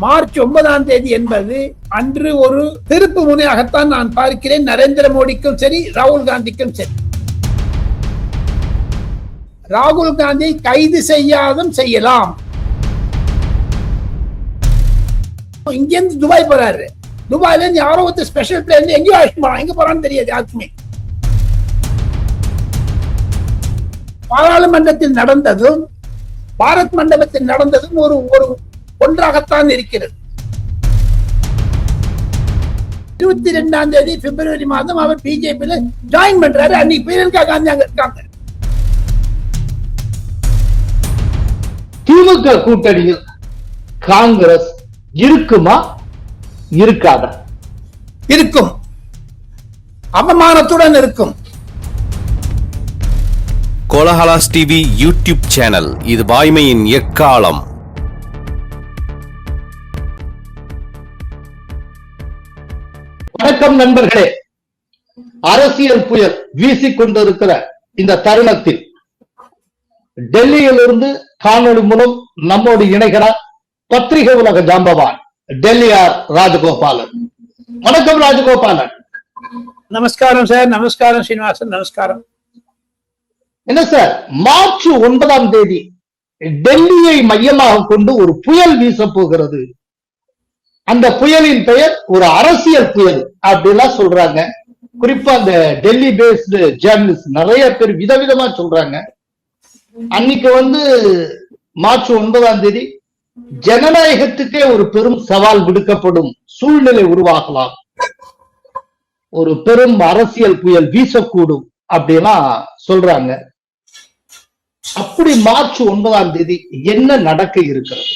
March 9 என்பது அன்று ஒரு திருப்பு முனையாகத்தான் நான் பார்க்கிறேன். நரேந்திர மோடிக்கும் சரி, ராகுல் காந்திக்கும் சரி. ராகுல் காந்தி கைது செய்யாதும் செய்யலாம். இங்கிருந்து துபாய் போறாரு. துபாயில இருந்து யாரோ ஒரு ஸ்பெஷல் பிளேன் எங்கேயோ அழைச்சிட்டு போறான். எங்க போறான்னு தெரியாது யாருக்குமே. பாராளுமன்றத்தில் நடந்ததும் பாரத் மண்டபத்தில் நடந்ததும் ஒரு ஒன்றாகத்தான் இருக்கிறது. 22 பிப்ரவரி மாதம் அவர் பிஜேபியில ஜாயின் பண்றாரு. அன்னைக்கு பிரியங்கா காந்தி அங்க இருக்காங்க. திமுக கூட்டணியில் காங்கிரஸ் இருக்குமா இருக்காதா? இருக்கும். அவமானத்துடன் இருக்கும். கோலஹலாஸ் டிவி யூடியூப் சேனல், இது வாய்மையின் எக்காலம். வணக்கம் நண்பர்களே. அரசியல் புயல் வீசிக்கொண்டிருக்கிற இந்த தருணத்தில் டெல்லியிலிருந்து காணொலி மூலம் நம்மோடு இணைகிறார் பத்திரிகை உலக ஜாம்பவான் டெல்லியார் ராஜகோபாலன். வணக்கம் ராஜகோபாலன். நமஸ்காரம் சார். நமஸ்காரம் சீனிவாசன். நமஸ்காரம். என்ன சார், மார்ச் 9 டெல்லியை மையமாக கொண்டு ஒரு புயல் வீச போகிறது. அந்த புயலின் பெயர் ஒரு அரசியல் புயல் அப்படிலாம் சொல்றாங்க. குறிப்பா அந்த டெல்லி பேஸ்டு ஜேர்னலிஸ்ட் நிறைய பேர் விதவிதமா சொல்றாங்க. அன்னைக்கு மார்ச் 9 ஜனநாயகத்துக்கே ஒரு பெரும் சவால் விடுக்கப்படும் சூழ்நிலை உருவாகலாம். ஒரு பெரும் அரசியல் புயல் வீசக்கூடும் அப்படின்னா சொல்றாங்க. அப்படி மார்ச் 9 என்ன நடக்க இருக்கிறது?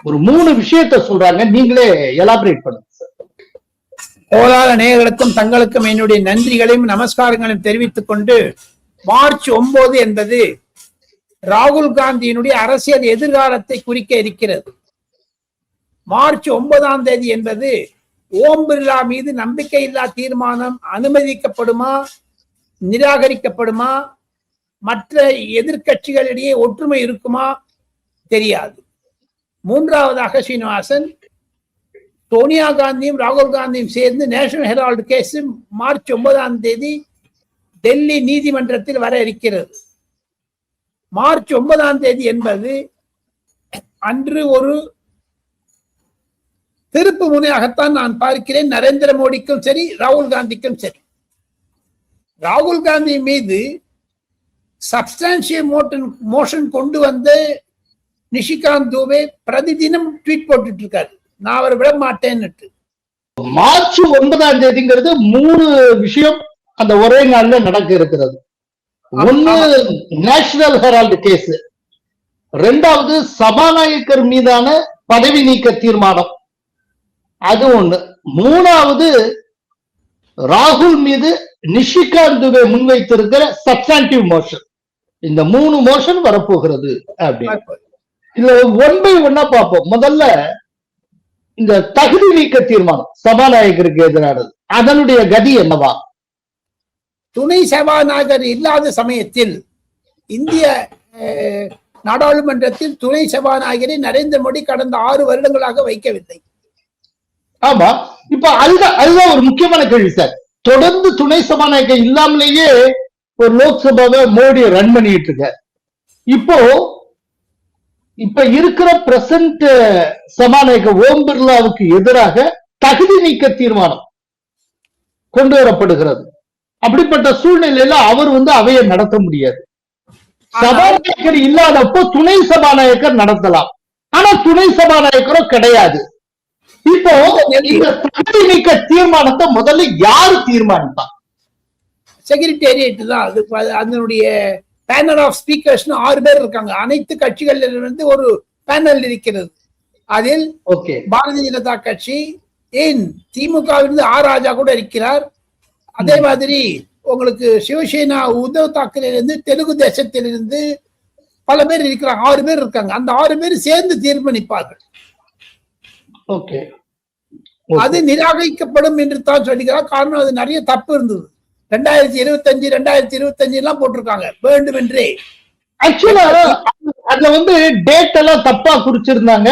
ஒரு 3 விஷயத்தை சொல்றாங்க. நீங்களே எலாபரேட் பண்ணுங்க. கோலால நேயர்களுக்கும் தங்களுக்கும் என்னுடைய நன்றிகளையும் நமஸ்காரங்களையும் தெரிவித்துக் கொண்டு, மார்ச் 9 என்பது ராகுல் காந்தியினுடைய அரசியல் எதிர்காலத்தை குறிக்க இருக்கிறது. மார்ச் 9 என்பது ஓம் பிர்லா மீது நம்பிக்கையில்லா தீர்மானம் அனுமதிக்கப்படுமா, நிராகரிக்கப்படுமா, மற்ற எதிர்கட்சிகளிடையே ஒற்றுமை இருக்குமா தெரியாது. மூன்றாவதாக சீனிவாசன், சோனியா காந்தியும் ராகுல் காந்தியும் சேர்ந்து National Herald case March 9 Delhi நீதிமன்றத்தில் வர இருக்கிறது. மார்ச் 9 என்பது அன்று ஒரு திருப்பு முனையாகத்தான் நான் பார்க்கிறேன். நரேந்திர மோடிக்கும் சரி, ராகுல் காந்திக்கும் சரி. ராகுல் காந்தி மீது சப்ஸ்டான்சியல் மோஷன் கொண்டு வந்து நிஷிகாந்த் துபே பிரதிதினம் ட்வீட் போட்டுட்டு இருக்காரு, நான் அவரை விட மாட்டேன்னு. மார்ச் 9 3 விஷயம் அந்த ஒரே நாள்ல நடக்க இருக்கிறது. ஒன்னு நேஷனல் ஹெரால்டு கேஸ், ரெண்டாவது சபாநாயகர் மீதான பதவி நீக்க தீர்மானம், அது ஒண்ணு. மூணாவது ராகுல் மீது நிஷிகாந்த் துபே முன்வைத்திருக்கிற சப்ஸ்டான்டிவ் மோஷன். இந்த 3 மோஷன் வரப்போகிறது அப்படின்னு. இதுல 1 by 1 பார்ப்போம். முதல்ல இந்த தகுதி நீக்க தீர்மானம் சபாநாயகருக்கு எதிரானது, அதனுடைய கதி என்னவா? துணை சபாநாயகர் இல்லாத சமயத்தில் இந்திய நாடாளுமன்றத்தில் துணை சபாநாயகரை நரேந்திர மோடி கடந்த 6 வருடங்களாக வைக்கவில்லை. ஆமா, இப்ப அதுதான் ஒரு முக்கியமான கேள்வி சார். தொடர்ந்து துணை சபாநாயகர் இல்லாமலேயே ஒரு லோக்சபாவை மோடி ரன் பண்ணிட்டு இருக்க. இப்ப இருக்கிற பிரசன்ட் சபாநாயகர் ஓம் பிர்லாவுக்கு எதிராக தகுதி நீக்க தீர்மானம் கொண்டு வரப்படுகிறது. அப்படிப்பட்ட சூழ்நிலையில அவர் அவையை நடத்த முடியாது. சபாநாயகர் இல்லாதப்போ துணை சபாநாயகர் நடத்தலாம், ஆனா துணை சபாநாயகரும் கிடையாது. இப்போ இந்த தகுதி நீக்க தீர்மானத்தை முதல்ல யாரு தீர்மானிப்பா? செக்ரட்டேரியட் தான். அது அதனுடைய பேனல் ஆஃப் ஸ்பீக்கர்ஸ் 6 பேர் இருக்காங்க. அனைத்து கட்சிகளிலிருந்து ஒரு பேனல் இருக்கிறது. அதில் பாரதிய ஜனதா கட்சி, திமுகவிலிருந்து ஆர் ராஜா கூட இருக்கிறார். அதே மாதிரி உங்களுக்கு சிவசேனா உத்தவ் தாக்கரேலிருந்து, தெலுங்கு தேசத்திலிருந்து பல பேர் இருக்கிறாங்க. 6 பேர் இருக்காங்க. அந்த 6 பேர் சேர்ந்து தீர்மானிப்பார்கள். அது நிராகரிக்கப்படும் என்று தான் சொல்லுகிறார். காரணம், அது நிறைய தப்பு இருந்தது. 2025 2025 எல்லாம் போட்டிருக்காங்க வேண்டும் என்றே. ஆக்சுவலா அதுல டேட் எல்லாம் தப்பா குறிச்சிருந்தாங்க.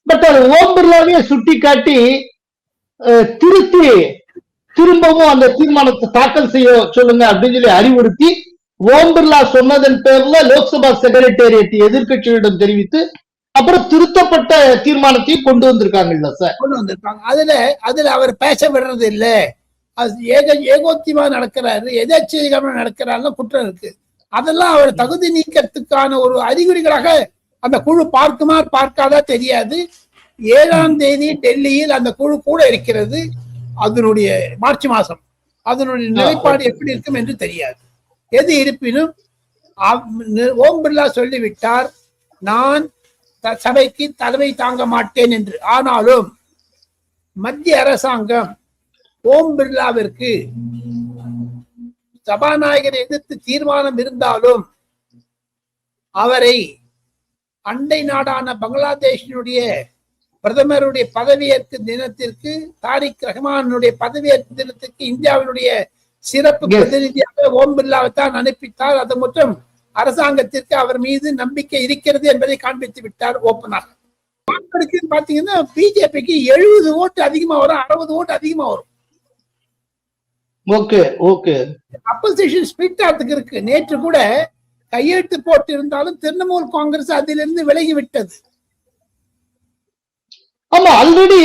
பட் அது ஓம் பிர்லாவையே சுட்டி காட்டி திருத்தி திரும்பவும் அந்த தீர்மானத்தை தாக்கல் செய்ய சொல்லுங்க அப்படின்னு சொல்லி அறிவுறுத்தி ஓம் பிர்லா சொன்னதன் பேர்ல லோக்சபா செக்ரட்டேரியட் எதிர்கட்சிகளிடம் தெரிவித்து அப்புறம் திருத்தப்பட்ட தீர்மானத்தையும் கொண்டு வந்திருக்காங்கல்ல சார். கொண்டு வந்திருக்காங்க. அதுல அவர் பேச விடுறது இல்ல, அது ஏகோத்தியமா நடக்கிறாரு, எதேச்சதிகாரமா நடக்கிறாருன்னு குற்றம் இருக்கு. அதெல்லாம் அவர் தகுதி நீக்கத்துக்கான ஒரு அறிகுறிகளாக அந்த குழு பார்க்குமா பார்க்காதா தெரியாது. 7ஆம் தேதி டெல்லியில் அந்த குழு கூட இருக்கிறது. அதனுடைய மார்ச் மாசம் அதனுடைய நிலைப்பாடு எப்படி இருக்கும் என்று தெரியாது. எது இருப்பினும் ஓம் பிர்லா சொல்லிவிட்டார், நான் சபைக்கு தலைமை தாங்க மாட்டேன் என்று. ஆனாலும் மத்திய அரசாங்கம் ஓம் பிர்லாவிற்கு சபாநாயகரை எதிர்த்து தீர்மானம் இருந்தாலும் அவரை அண்டை நாடான பங்களாதேஷினுடைய பிரதமருடைய பதவியேற்பு தினத்திற்கு, தாரிக் ரஹ்மானுடைய பதவியேற்பு தினத்திற்கு இந்தியாவினுடைய சிறப்பு பிரதிநிதியாக ஓம் பிர்லாவை தான் அனுப்பித்தார். அது மட்டும் அரசாங்கத்திற்கு அவர் மீது நம்பிக்கை இருக்கிறது என்பதை காண்பித்து விட்டார் ஓப்பனாக. பாத்தீங்கன்னா பிஜேபிக்கு 70 ஓட்டு அதிகமா வரும், 60 ஓட்டு அதிகமா வரும். அப்போசிஷன் ஸ்பிளிட் ஆகிறதுக்கு இருக்கு. நேற்று கூட கையெழுத்து போட்டு இருந்தாலும் திரிணாமுல் காங்கிரஸ் அதிலிருந்து விலகி விட்டது. ஆமா, ஆல்ரெடி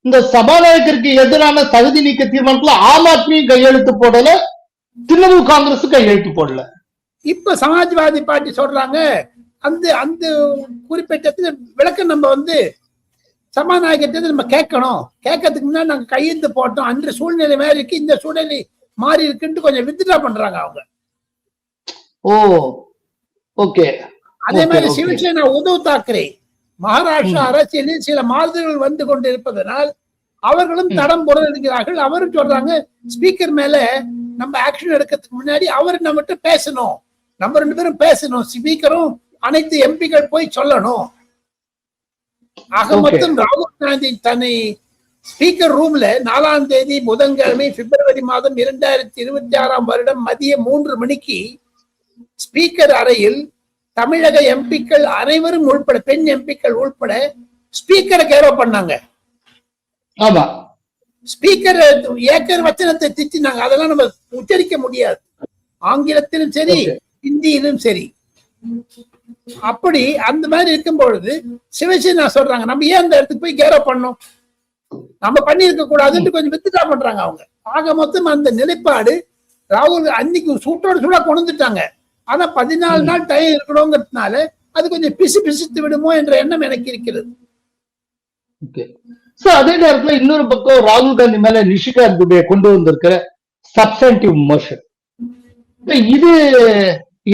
இந்த சபாநாயகருக்கு எதிரான தகுதி நீக்க தீர்மானத்துல ஆம் ஆத்மியும் கையெழுத்து போடல, திரிணாமுல் காங்கிரஸ் கையெழுத்து போடல. இப்ப சமாஜ்வாதி பார்ட்டி சொல்றாங்க அந்த அந்த குறிப்பிட்ட விளக்கம் நம்ம சபாநாயகத்தை நம்ம கேட்கணும், கேட்கறதுக்கு முன்னாடி நாங்க கையெழுத்து போட்டோம், அன்று சூழ்நிலை மாதிரி இருக்கு, இந்த சூழ்நிலை மாறி இருக்குன்னு கொஞ்சம் வித்ட்ரா பண்றாங்க அவங்க. அதே மாதிரி சிவசேனா உத்தவ் தாக்கரே மகாராஷ்டிரா அரசியலில் சில மாறுதல்கள் வந்து கொண்டிருப்பதனால் அவர்களும் தடம் புரளுகிறார்கள். அவரும் சொல்றாங்க ஸ்பீக்கர் மேல நம்ம ஆக்ஷன் எடுக்கிறதுக்கு முன்னாடி அவர் நம்மகிட்ட பேசணும், நம்ம 2 பேரும் பேசணும், ஸ்பீக்கரும் அனைத்து எம்பிக்கள் போய் சொல்லணும். ஆக மொத்தம் ராகுல் காந்தி தன்னை ஸ்பீக்கர் ரூம்ல 4ஆம் தேதி புதன்கிழமை பிப்ரவரி மாதம் 2026ஆம் வருடம் மதியம் 3 மணிக்கு ஸ்பீக்கர் அறையில் தமிழக எம்பிக்கள் அனைவரும் உள்பட, பெண் எம்பிக்கள் உள்பட ஸ்பீக்கரை கேரோ பண்ணாங்க. ஆமா, ஸ்பீக்கர் ஏக்கர் வச்சனத்தை திட்டினாங்க. அதெல்லாம் நம்ம உச்சரிக்க முடியாது, ஆங்கிலத்திலும் சரி ஹிந்தியிலும் சரி. அப்படி அந்த மாதிரி இருக்கும் பொழுது சிவசேனா சொல்றாங்க நம்ம ஏன் அந்த இடத்துக்கு போய் கேரோ பண்ணோம், நம்ம பண்ணிருக்க கூடாதுன்னு கொஞ்சம் வித்ட்ரா பண்றாங்க அவங்க. ஆக மொத்தம் அந்த நிலைப்பாடு ராகுல் அன்னைக்கு சூட்டோட சூடா கொண்டுட்டாங்க. ஆனா 14 நாள் டைம் இருக்கணுங்கிறதுனால அது கொஞ்சம் பிசித்து விடுமோ என்ற எண்ணம் எனக்கு இருக்கிறது. அதே நேரத்துல இன்னொரு பக்கம் ராகுல் காந்தி மேல நிஷிகாந்த் துபே கொண்டு வந்திருக்கிற சப்ஸ்டன்டிவ் மோஷன், இது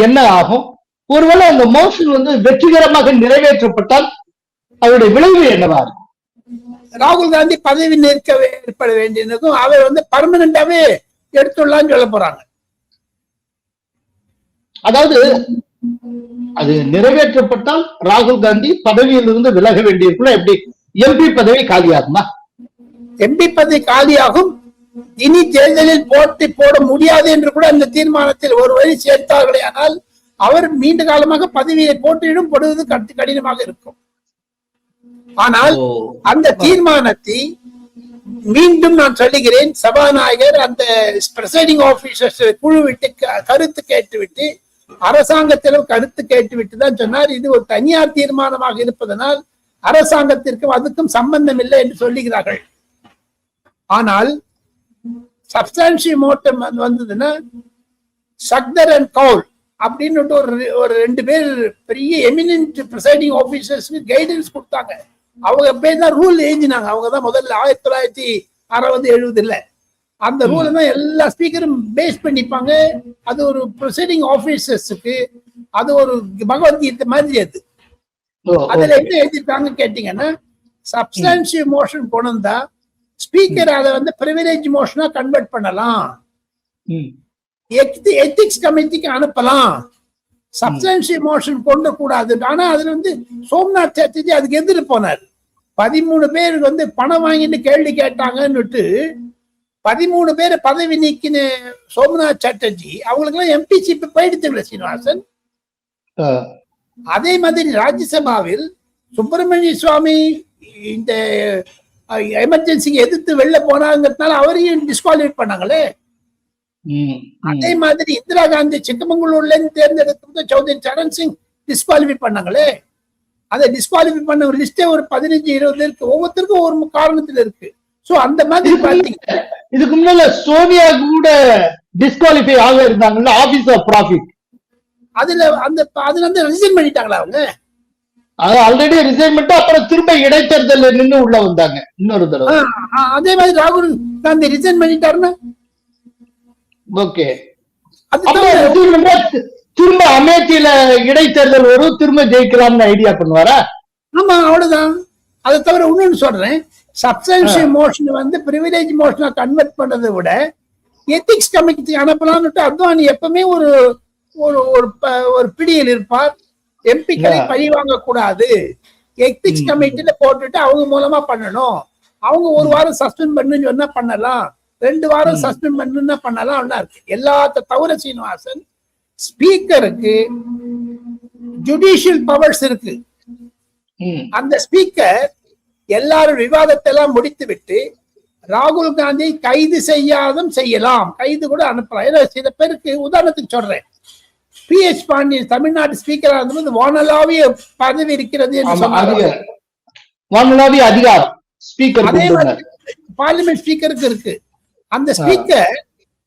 என்ன ஆகும்? ஒருவேளை அந்த மோஷன் வெற்றிகரமாக நிறைவேற்றப்பட்டால் அவருடைய விளைவு என்னவா இருக்கும்? ராகுல் காந்தி பதவி நிற்க ஏற்பட வேண்டியதுக்கும் அவர் பர்மனண்டாவே எடுத்துள்ளான்னு சொல்ல போறாங்க. அதாவது அது நிறைவேற்றப்பட்டால் ராகுல் காந்தி பதவியிலிருந்து விலக வேண்டியிருக்குள்ள எப்படி எம்பி பதவி காலியாகுமா? எம்பி பதவி காலியாகும். இனி தேர்தலில் போட்டி போட முடியாது என்று கூட அந்த தீர்மானத்தில் ஒரு வழி சேர்த்தார்களே, ஆனால் அவர் நீண்ட காலமாக பதவியை போட்டியிடும் பொழுது கடினமாக இருக்கும். ஆனால் அந்த தீர்மானத்தை மீண்டும் நான் சொல்லுகிறேன், சபாநாயகர் அந்த பிரைசைடிங் ஆபீசர்ஸ் குழுவிட்டு கருத்து கேட்டுவிட்டு, அரசாங்கத்திலும் கருத்து கேட்டுவிட்டு தான் சொன்னார் இது ஒரு தனியார் தீர்மானமாக இருப்பதனால் அரசாங்கத்திற்கும் அதுக்கும் சம்பந்தம் இல்லை என்று சொல்லுகிறார்கள். ஆனால் சப்ஸ்டான்ஷியல் மோட்டம் வந்ததுன்னா சக்தர் அண்ட் கவுல் அப்படின்னு ஒரு 2 பேர் பெரிய எமினன்ட் பிரைசைடிங் ஆபீசர்ஸ்க்கு கைடன்ஸ் கொடுத்தாங்க. அவங்க பேர் தான் ரூல் எழுதினாங்க. அவங்க தான் முதல்ல 1960-70 அந்த ரூல் தான் எல்லா ஸ்பீக்கரும் பேஸ் பண்ணிப்பாங்க. அது ஒரு பிரைசைடிங் ஆபீசர்ஸுக்கு அது ஒரு பகவத்கீதை மாதிரி. அதுல என்ன எழுதிருக்காங்க கேட்டீங்கன்னா, சப்ஸ்டான்ஷியல் மோஷன் கொண்டு வந்தா ஸ்பீக்கர் அதை பிரிவிலேஜ் மோஷனா கன்வெர்ட் பண்ணலாம், எத்திக்ஸ் கமிட்டிக்கு அனுப்பலாம், சப்ஸ்டான்ஷியல் மோஷன் கொண்டு கூடாது. ஆனா அதுல சோம்நாத் சாட்டர்ஜி அதுக்கு எதிர்த்து போனார். 13 பேர் பணம் வாங்கிட்டு கேள்வி கேட்டாங்கன்னு 13 பேர் பதவி நீக்கின சோம்நாத் சாட்டர்ஜி அவங்களுக்கு எல்லாம் எம்பிசிபி போயிடுச்சு சீனிவாசன். அதே மாதிரி ராஜ்யசபாவில் சுப்பிரமணிய சுவாமி இந்த எமர்ஜென்சிக்கு எதிர்த்து வெளில போனாங்கிறதுனால அவரையும் டிஸ்குவாலிஃபை பண்ணாங்களே. அதே மாதிரி இந்திரா காந்தி சிக்கமங்களூர்ல இருந்து தேர்ந்தெடுத்து சௌத்ரி சரண் சிங் டிஸ்குவாலிஃபை பண்ணாங்களே. அதை டிஸ்குவாலிஃபை பண்ண ஒரு லிஸ்டே ஒரு 15-20 இருக்கு. ஒவ்வொருத்தருக்கும் ஒரு காரணத்துல இருக்கு. சோ அந்த மாதிரி பாத்தீங்கன்னா இதுக்கு முன்னால சோனியா கூட டிஸ்குவாலிஃபை ஆக இருந்தாங்கல்ல ஆபீஸ் ஆஃப் ப்ராஃபிட். அதுல வந்து ரிசைன் பண்ணிட்டாங்களா அவங்க? அது ஆல்ரெடி ரிசைன் பண்ணிட்டு அப்புறம் திரும்ப இடைத்தேர்தல் நின்று உள்ள வந்தாங்க இன்னொரு தடவை. அதே மாதிரி ராகுல் காந்தி ரிசைன் பண்ணிட்டாருன்னா ஓகே, திரும்ப அமேத்தியில இடைத்தேர்தல் வரும், திரும்ப ஜெயிக்கலாம்னு ஐடியா பண்ணுவாரா? ஆமா, அவ்வளவுதான். அதை தவிர இன்னொன்னு சொல்றேன், சப்ஸ்டன்ஷியல் மோஷன் வந்து பிரிவிலேஜ் மோஷனா கன்வெர்ட் பண்ணதை விட எத்திக்ஸ் கமிட்டிக்கு அனுப்பலாம்னு அத்வானி எப்பவுமே ஒரு ஒரு பிடியில் இருப்பார். எம்பிக்களை பழி வாங்க கூடாது, எத்திக்ஸ் கமிட்டில போட்டுட்டு அவங்க மூலமா பண்ணணும். அவங்க ஒரு வாரம் சஸ்பெண்ட் பண்ணுன்னு சொன்னா பண்ணலாம், 2 வாரம் சஸ்பெண்ட் பண்ணுன்னா பண்ணலாம் இருக்கு. எல்லாத்த தவிர சீனிவாசன் ஸ்பீக்கருக்கு ஜுடிஷியல் பவர்ஸ் இருக்கு. அந்த ஸ்பீக்கர் எல்லாரும் விவாதத்தை எல்லாம் முடித்து விட்டு ராகுல் காந்தி கைது செய்யலாம், கைது கூட அனுப்பலாம். ஏன்னா சில பேருக்கு உதாரணத்துக்கு சொல்றேன், PH பாண்டியன் தமிழ்நாடு ஸ்பீக்கரா இருந்தபோது வானலாவிய பதவி இருக்கிறது என்று சொன்னாங்க. அதே மாதிரி பார்லிமெண்ட் ஸ்பீக்கருக்கு இருக்கு. அந்த ஸ்பீக்கர்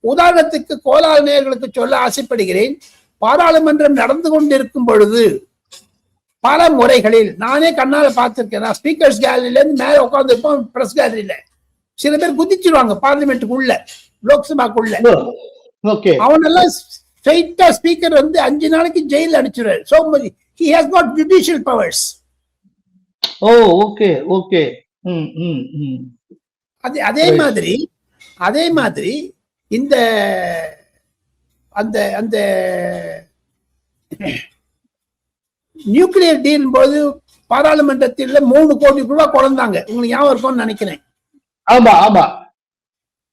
உதாரணத்துக்கு கோலால் நேயர்களுக்கு சொல்ல ஆசைப்படுகிறேன், பாராளுமன்றம் நடந்து கொண்டிருக்கும் பொழுது பல முறைகளில் நானே கண்ணால பார்த்திருக்கேன். ஸ்பீக்கர்ஸ் கேலரியில இருந்து மேல உட்கார்ந்து இருப்போம், பிரஸ் கேலரியில சில பேர் குதிச்சிருவாங்க பார்லிமெண்ட்டுக்குள்ள, லோக்சபாக்குள்ள. அவனெல்லாம் ஸ்ட்ரைட்டா ஸ்பீக்கர் வந்து 5 நாளைக்கு ஜெயில அனுப்பிச்சிடுறாரு. So he has got judicial powers. Okay. அதே மாதிரி இந்த அந்த அந்த நியூக்ளியர் டீல் போது பாராளுமன்றத்தில் 3 கோடி ரூபாய் குறைந்தாங்க. உங்களுக்கு ஞாபகம் இருக்கும்னு நினைக்கிறேன். ஆமா.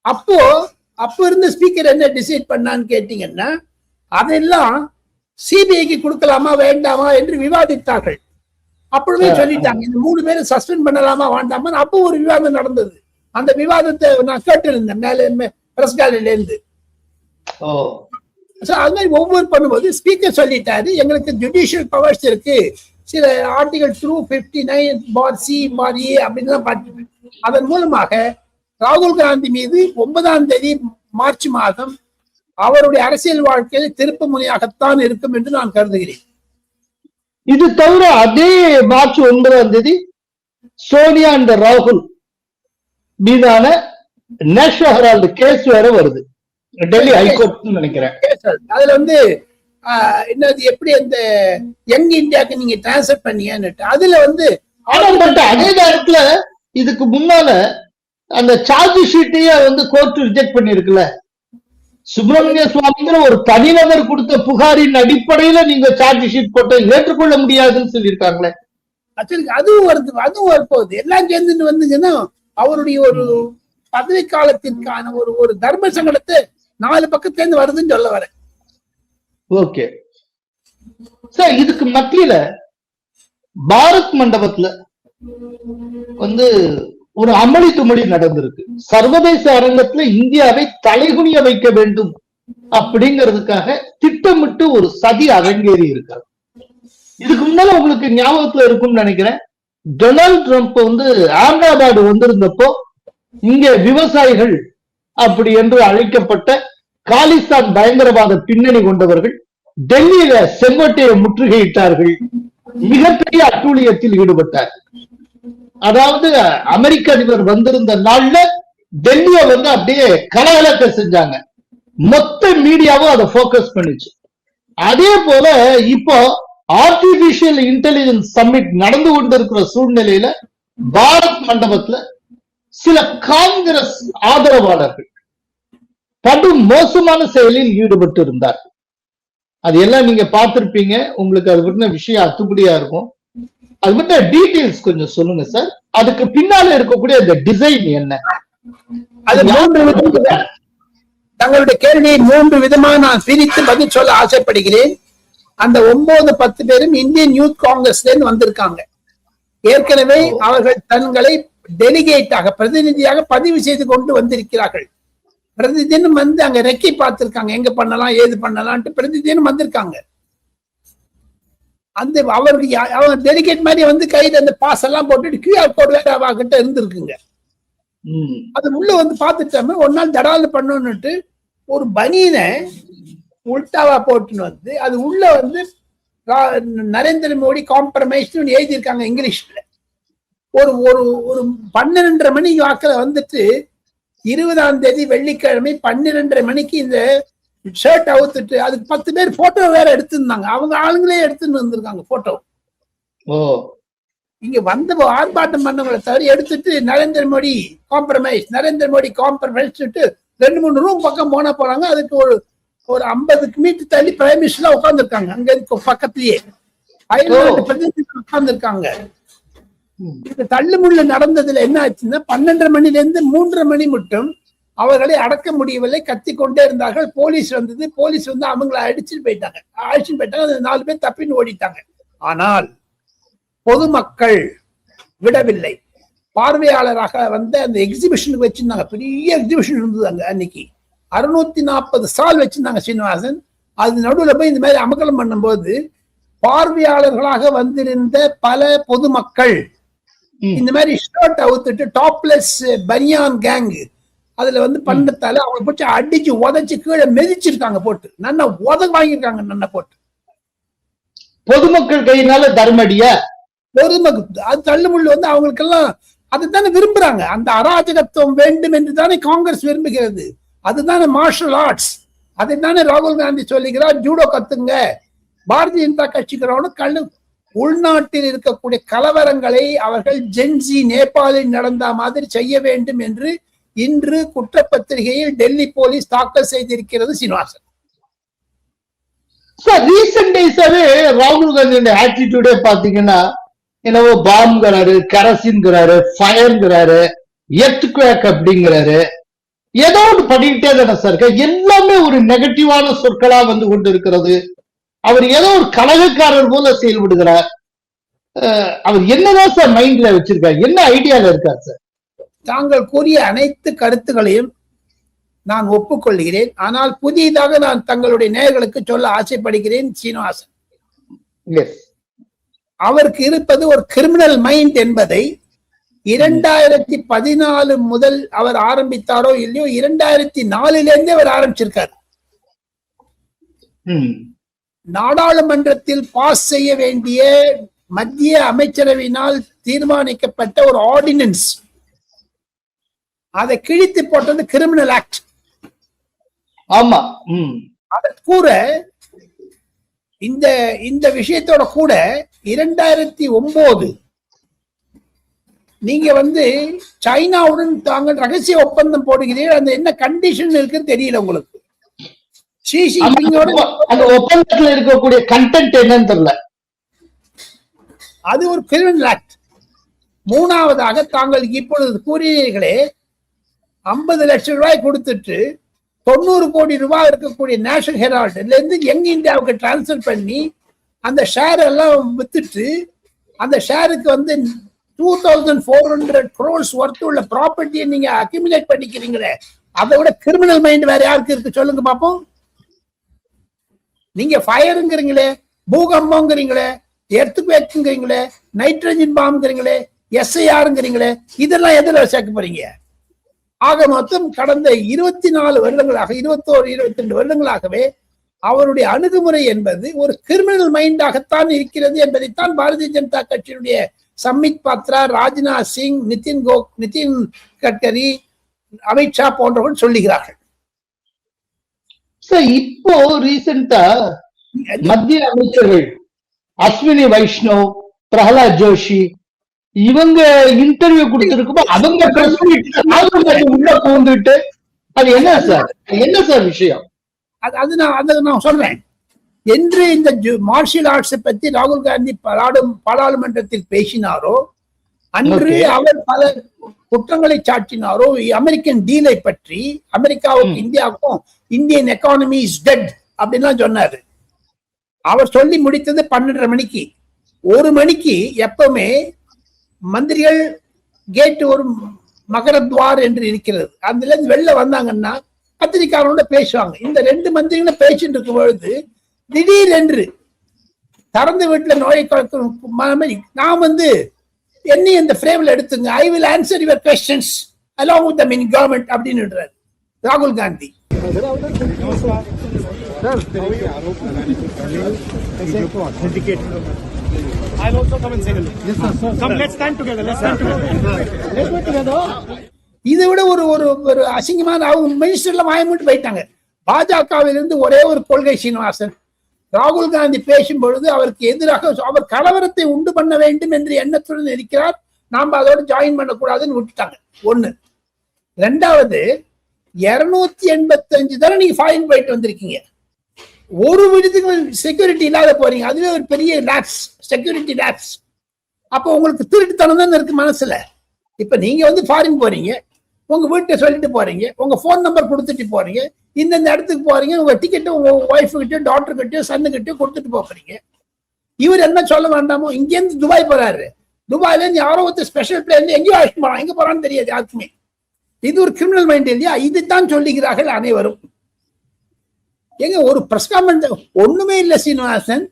அப்போ இருந்த ஸ்பீக்கர் என்ன டிசைட் பண்ணான்னு கேட்டீங்கன்னா, அதெல்லாம் சிபிஐக்கு கொடுக்கலாமா வேண்டாமா என்று விவாதித்தார்கள். அப்பொழுதே சொல்லிட்டாங்க, இந்த 3 பேரை சஸ்பெண்ட் பண்ணலாமா வேண்டாமா. அப்போ ஒரு விவாதம் நடந்தது. அந்த விவாதத்தை நான் கேட்டிருந்தேன் மேல பிரஸ் கேலரியில இருந்து. அது மாதிரி ஒவ்வொரு பண்ணும்போது ஸ்பீக்கர் சொல்லிட்டாரு, எங்களுக்கு ஜுடிஷியல் பவர்ஸ் இருக்கு, சில ஆர்டிகல் 259(c)(a) அப்படின்னு தான் பார்த்து, அதன் மூலமாக ராகுல் காந்தி மீது 9ஆம் தேதி மார்ச் மாதம் அவருடைய அரசியல் வாழ்க்கையில் திருப்பு முனையாகத்தான் இருக்கும் என்று நான் கருதுகிறேன். இது தவிர அதே மார்ச் 9ஆம் தேதி சோனியா அண்ட் ராகுல் மீதான நேஷனல் ஹெரால்டு கேஸ் வேற வருது, டெல்லி ஹைகோர்ட் நினைக்கிறேன். அதுல வந்து என்னது, எப்படி அந்த யங் இந்தியாவுக்கு நீங்க டிரான்ஸ்ஃபர் பண்ணீங்கன்னு அதுல வந்து அதே நேரத்துல இதுக்கு முன்னால அந்த சார்ஜ் ஷீட்டையே வந்து கோர்ட் ரிஜெக்ட் பண்ணிருக்குல்ல. சுப்பிரமணிய சுவாமிங்கிற ஒரு தனிநபர் கொடுத்த புகாரின் அடிப்படையில நீங்க சார்ஜ் ஷீட் போட்டு ஏற்றுக்கொள்ள முடியாதுன்னு சொல்லியிருக்காங்களே. அதுவும் வரப்போகுது. எல்லாம் சேர்ந்து வந்துங்கன்னா அவருடைய ஒரு பதவி காலத்திற்கான ஒரு தர்ம சங்கடத்தை 4 பக்கத்துல வருதுன்னு சொல்ல வரேன். ஓகே சார், இதுக்கு மத்தியில பாரத் மண்டபத்துல வந்து ஒரு அமளி துமளி நடந்திருக்கு. சர்வதேச அரங்கத்துல இந்தியாவை தலைகுனிய வைக்க வேண்டும் அப்படிங்கிறதுக்காக திட்டமிட்டு ஒரு சதி அரங்கேறி இருக்காரு. இதுக்கு முன்னால உங்களுக்கு ஞாபகத்துல இருக்கும்னு நினைக்கிறேன், டொனால்டு ட்ரம்ப் வந்து அகமதாபாத் வந்திருந்தப்போ இங்க விவசாயிகள் அப்படி என்று அழைக்கப்பட்ட காலிஸ்தான் பயங்கரவாத பின்னணி கொண்டவர்கள் டெல்லியில செங்கோட்டையை முற்றுகையிட்டார்கள், மிகப்பெரிய அட்டூழியத்தில் ஈடுபட்டார். அதாவது அமெரிக்க அதிபர் வந்திருந்த நாள்ல டெல்லிய வந்து அப்படியே கலகலக்க செஞ்சாங்க, மொத்த மீடியாவும் அதை போக்கஸ் பண்ணிச்சு. அதே போல இப்போ ஆர்டிபிஷியல் இன்டெலிஜென்ஸ் சம்மிட் நடந்து கொண்டிருக்கிற சூழ்நிலையில பாரத் மண்டபத்துல சில காங்கிரஸ் ஆதரவாளர்கள் கடும் மோசமான செயலில் ஈடுபட்டு இருந்தார். அது எல்லாம் நீங்க பார்த்திருப்பீங்க, உங்களுக்கு அது பற்றின விஷயம் அத்துப்படியா இருக்கும். அது பற்றின டீடைல்ஸ் கொஞ்சம் சொல்லுங்க சார். அதுக்கு பின்னால இருக்கக்கூடிய அந்த டிசைன் என்ன? அது 3 விதமாக தங்களுடைய கேள்வியை 3 விதமாக நான் பிரித்து பதில் சொல்ல ஆசைப்படுகிறேன். அந்த 9-10 பேரும் இந்தியன் யூத் காங்கிரஸ்ல இருந்து வந்திருக்காங்க. ஏற்கனவே அவர்கள் தங்களை டெலிகேட்டாக பிரதிநிதியாக பதிவு செய்து கொண்டு வந்திருக்கிறார்கள். பிரதிதினம் வந்து அங்க ரெக்கி பார்த்திருக்காங்க, எங்க பண்ணலாம் ஏது பண்ணலாம்ட்டு பிரதிதினம் வந்திருக்காங்க. அந்த அவருக்கு அவங்க டெலிகேட் மாதிரி வந்து கையில அந்த பாஸ் எல்லாம் போட்டுட்டு கியூஆர் கோட் வேற அவகிட்ட இருந்திருக்குங்க. அது உள்ள வந்து பார்த்துட்டாம ஒரு நாள் தடால்னு பண்ணணும்னுட்டு ஒரு பனியனை உல்டாவா போட்டுன்னு வந்து அது உள்ள வந்து நரேந்திர மோடி காம்ப்ரமைஸ் எழுதியிருக்காங்க இங்கிலீஷ்ல. ஒரு ஒரு ஒரு 12:30 மணி வாக்கில் வந்துட்டு 20ஆம் தேதி வெள்ளிக்கிழமை 12:30 மணிக்கு இந்த ஷர்ட் அவுத்துட்டு அதுக்கு 10 பேர் போட்டோ வேற எடுத்திருந்தாங்க. அவங்க ஆளுங்களே எடுத்துன்னு வந்திருக்காங்க போட்டோ. இங்க வந்த ஆர்ப்பாட்டம் பண்ணவங்களை தவிர எடுத்துட்டு நரேந்திர மோடி காம்ப்ரமைஸ் 2-3 ரூம் பக்கம் போனாங்க. அதுக்கு ஒரு 50 மீட்டர் தள்ளி பிரைம் மினிஸ்டர் உட்கார்ந்துருக்காங்க. அங்க இருக்க பக்கத்திலேயே உட்கார்ந்துருக்காங்க. இந்த தள்ளுமுள்ள நடந்ததுல என்ன ஆச்சுன்னா 12:30 மணில இருந்து 3:30 மணி மட்டும் அவர்களை அடக்க முடியவில்லை, கத்திக்கொண்டே இருந்தார்கள். போலீஸ் வந்தது. போலீஸ் வந்து அவங்களை அடிச்சுட்டு போயிட்டாங்க. அந்த 4 பேர் தப்பின்னு ஓடிட்டாங்க. ஆனால் பொதுமக்கள் விடவில்லை. பார்வையாளராக வந்து அந்த எக்ஸிபிஷனுக்கு வச்சிருந்தாங்க. பெரிய எக்ஸிபிஷன் இருந்தது அங்க. அன்னைக்கு 640 ஸ்டால் வச்சிருந்தாங்க சீனிவாசன். அது நடுவில் போய் இந்த மாதிரி அமக்கலம் பண்ணும்போது பார்வையாளர்களாக வந்திருந்த பல பொதுமக்கள் இந்த மாதிரி ஷர்ட் அவுத்துட்டு டாப்லெஸ் பனியான் கேங் அதுல வந்து பண்ணத்தால அவங்க போட்டு அடிச்சு உதச்சு கீழே மிதிச்சிருக்காங்க. போட்டு நல்லா வாங்கியிருக்காங்க. நல்லா போட்டு பொதுமக்கள் கையினால தர்மடியா பொதுமக்கள் அது தள்ளுமுள்ளு வந்து அவங்களுக்கெல்லாம் அதுதானே விரும்புறாங்க. அந்த அராஜகத்துவம் வேண்டும் என்று தானே காங்கிரஸ் விரும்புகிறது. அதுதானே மார்ஷல் ஆர்ட்ஸ். அதை தானே ராகுல் காந்தி சொல்லுகிறார், ஜூடோ கத்துங்க. பாரதிய ஜனதா கட்சிக்கிறவனு உள்நாட்டில் இருக்கக்கூடிய கலவரங்களை அவர்கள் ஜென்சி நேபாளில் நடந்த மாதிரி செய்ய வேண்டும் என்று இன்று குற்றப்பத்திரிகையில் டெல்லி போலீஸ் தாக்கல் செய்திருக்கிறது. சீனிவாசன் சார், ரீசெண்ட் டேஸாவே ராகுல் காந்தியோட ஆட்டிடியூடே பாத்தீங்கன்னா என்னவோ பாம்ங்கிறாரு, கரசின்ங்கிறாரு, ஃபயர்ங்கிறாரு, எர்த்குவேக் அப்படிங்கிறாரு, ஏதோ ஒன்று பண்ணிக்கிட்டே தானே சார் எல்லாமே ஒரு நெகட்டிவான சொற்களா வந்து கொண்டு இருக்கிறது. அவர் ஏதோ ஒரு கழகக்காரர் போல செயல்படுகிறார். அவர் என்னதான் சார் மைண்ட்ல வச்சிருக்காரு, என்ன ஐடியால இருக்கார் சார்? தாங்கள் கூறிய அனைத்து கருத்துக்களையும் நான் ஒப்புக்கொள்கிறேன். ஆனால் புதிதாக நான் தங்களுடைய நேயர்களுக்கு சொல்ல ஆசைப்படுகிறேன். சீனிவாசன் அவருக்கு இருப்பது ஒரு கிரிமினல் மைண்ட் என்பதை 2014 முதல் அவர் ஆரம்பித்தாரோ இல்லையோ 2004 அவர் ஆரம்பிச்சிருக்காரு. நாடாளுமன்றத்தில் பாஸ் செய்ய வேண்டிய மத்திய அமைச்சரவையினால் தீர்மானிக்கப்பட்ட ஒரு ஆர்டினன்ஸ் அதை கிழித்து போட்டது கிரிமினல் ஆக்ட். ஆமா, அதை கூட இந்த விஷயத்தோட கூட 2009 நீங்க வந்து சைனாவுடன் தாங்கள் ரகசிய ஒப்பந்தம் போடுகிறீர்கள். அந்த என்ன கண்டிஷன் இருக்குன்னு தெரியல உங்களுக்கு. அந்த ஒப்பந்தத்தில் இருக்கக்கூடிய கண்டென்ட் என்னன்னு தெரியல. அது ஒரு கிரிமினல் ஆக்ட். மூணாவதாக தாங்கள் இப்பொழுது கூறினீர்களே 50 லட்சம் ரூபாய் கொடுத்துட்டு 90 கோடி ரூபாய் இருக்கக்கூடிய நேஷனல் ஹெரால்ட்ல இருந்து யங் இந்தியாவுக்கு டிரான்ஸ்பர் பண்ணி அந்த ஷேர் எல்லாம் வித்துட்டு அந்த ஷேருக்கு வந்து 2400 crores ஒர்த் உள்ள ப்ராப்பர்ட்டியை நீங்க அக்யூமுலேட் பண்ணிக்கிறீங்களே, அதை விட கிரிமினல் மைண்ட் வேற யாருக்கு இருக்கு சொல்லுங்க பாப்போம். நீங்க ஃபயருங்கிறீங்களே, பூகம்பங்கிறீங்களே, எர்த்குவேக்ங்கிறீங்களே, நைட்ரஜன் பாம்ங்கிறீங்களே, SIRங்கிறீங்களே, இதெல்லாம் எதுல சேர்க்க போறீங்க? ஆக மொத்தம் கடந்த 24 வருடங்களாக 21-22 வருடங்களாகவே அவருடைய அணுகுமுறை என்பது ஒரு கிரிமினல் மைண்டாகத்தான் இருக்கிறது என்பதைத்தான் பாரதிய ஜனதா கட்சியினுடைய சம்மித் பாத்ரா, ராஜ்நாத் சிங், நிதின் கட்கரி, அமித்ஷா போன்றவர்கள் சொல்லுகிறார்கள். இப்போ ரீசெண்டா மத்திய அமைச்சர்கள் அஸ்வினி வைஷ்ணவ், பிரஹலாத் ஜோஷி இவங்க இன்டர்வியூ கொடுத்திருக்கும். அவங்க உள்ள போந்துட்டு அது என்ன சார் விஷயம்? அது நான் சொல்றேன். என்று இந்த மார்ஷியல் ஆர்ட்ஸை பத்தி ராகுல் காந்தி பாராளுமன்றத்தில் பேசினாரோ அன்று அவர் பல குற்றங்களை சாட்டினாரோ. அமெரிக்கன் டீலை பற்றி, அமெரிக்காவுக்கும் இந்தியாவுக்கும் இந்தியன் எக்கானமி இஸ் டெட் அப்படின்லாம் சொன்னாரு. அவர் சொல்லி முடித்தது 12:30 மணிக்கு. 1 மணிக்கு எப்பவுமே மந்திரிகள் கேட் ஒரு மகரத்வார் என்று இருக்கிறது, அதுல இருந்து வெளில வந்தாங்கன்னா பத்திரிகையாளரோட பேசுவாங்க. இந்த 2 மந்திரிகளும் பேசிட்டு இருக்கும் பொழுது திடீரென்று திறந்த வீட்டுல நோயை மாதிரி நான் வந்து என்னை இந்த ஃப்ரேம்ல எடுத்துங்க, I will answer your questions along with the mini government அப்படின்னு ராகுல் Gandhi. I'll also come and say hello. Yes, sir. Come, let's stand together. Let's stand together. Let's go together. இதை விட ஒரு ஒரு அசிங்கமான அவங்க மினிஸ்டர்ல வாயமிட்டு போயிட்டாங்க. பாஜகவிலிருந்து ஒரே ஒரு கொள்கை சீனிவாசன், ராகுல் காந்தி பேசும் பொழுது அவருக்கு எதிராக அவர் கலவரத்தை உண்டு பண்ண வேண்டும் என்று எண்ணத்துடன் இருக்கிறார், நாம அதோட ஜாயின் பண்ணக்கூடாதுன்னு விட்டுட்டாங்க. ஒண்ணு. 2வது 285 தடவை நீங்க ஃபாரின் போயிட்டு வந்திருக்கீங்க, ஒரு விடுதிக்கு செக்யூரிட்டி இல்லாத போறீங்க, அதுவே ஒரு பெரிய லேப்ஸ், செக்யூரிட்டி லேப்ஸ். அப்போ உங்களுக்கு திருட்டுத்தனம் தான் இருக்கு மனசுல. இப்ப நீங்க வந்து ஃபாரின் போறீங்க, உங்க வீட்டை சொல்லிட்டு போறீங்க, உங்க போன் நம்பர் கொடுத்துட்டு போறீங்க, இந்த இடத்துக்கு போறீங்க, உங்க டிக்கெட்டு உங்க ஒய்ஃபு கிட்டயோ டாக்டர் கிட்டயோ சன்னு கிட்டயோ கொடுத்துட்டு போறீங்க. இவர் என்ன சொல்ல வேண்டாமோ, இங்க இருந்து துபாய் போறாரு, துபாயில இருந்து யாரோ ஒருத்தர் ஸ்பெஷல் பிளேன் எங்கேயோ அழைச்சிட்டு போறான், எங்க போறான்னு தெரியாது யாருக்குமே. இது ஒரு கிரிமினல் மைண்ட் இல்லையா? இதுதான் சொல்லுகிறார்கள் அனைவரும். எங்க ஒரு பிரஸ் கான்ஃபரன்ஸ் ஒண்ணுமே இல்லை சீனிவாசன்.